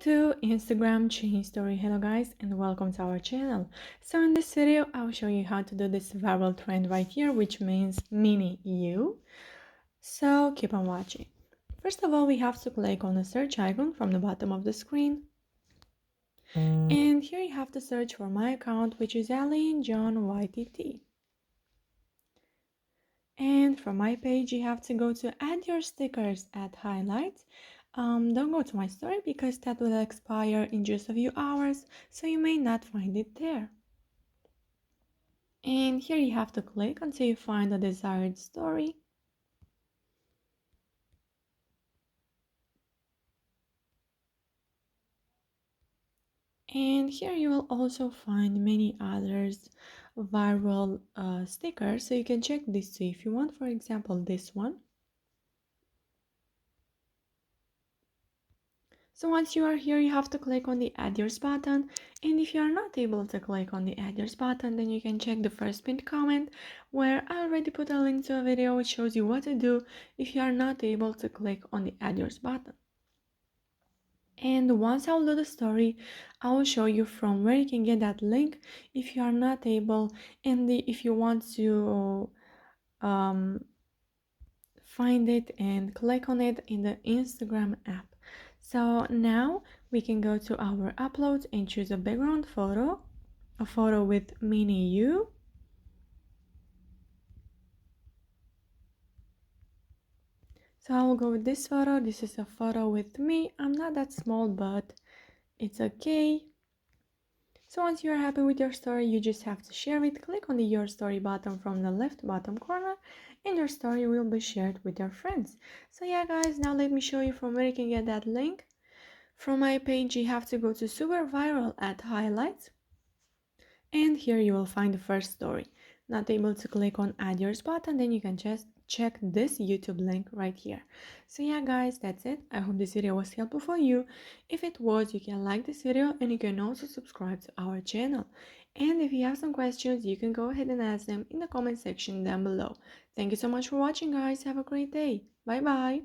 to Instagram Chain Story. Hello guys and welcome to our channel. So in this video I'll show you how to do this viral trend right here, which means mini you. So keep on watching. First of all, we have to click on the search icon from the bottom of the screen. And here you have to search for my account, which is Aline John YTT. And from my page you have to go to add your stickers at highlights. Don't go to my story because that will expire in just a few hours, so you may not find it there. And here you have to click until you find the desired story. And here you will also find many others viral stickers, so you can check this too if you want. For example, this one. So once you are here, you have to click on the add yours button, and if you are not able to click on the add yours button, then you can check the first pinned comment where I already put a link to a video which shows you what to do if you are not able to click on the add yours button. And once I load the story, I will show you from where you can get that link if you are not able, and if you want to find it and click on it in the Instagram app. So now we can go to our uploads and choose a background photo, a photo with mini you. So I will go with this photo. This is a photo with me. I'm not that small, but it's okay. So once you're happy with your story, you just have to share it. Click on the your story button from the left bottom corner and your story will be shared with your friends. So yeah guys, now let me show you from where you can get that link. From my page you have to go to super viral at highlights, and here you will find the first story. Not able to click on add yours button, then you can just check this YouTube link right here. So yeah guys, that's it. I hope this video was helpful for you. If it was, you can like this video and you can also subscribe to our channel. And if you have some questions, you can go ahead and ask them in the comment section down below. Thank you so much for watching guys. Have a great day. Bye bye.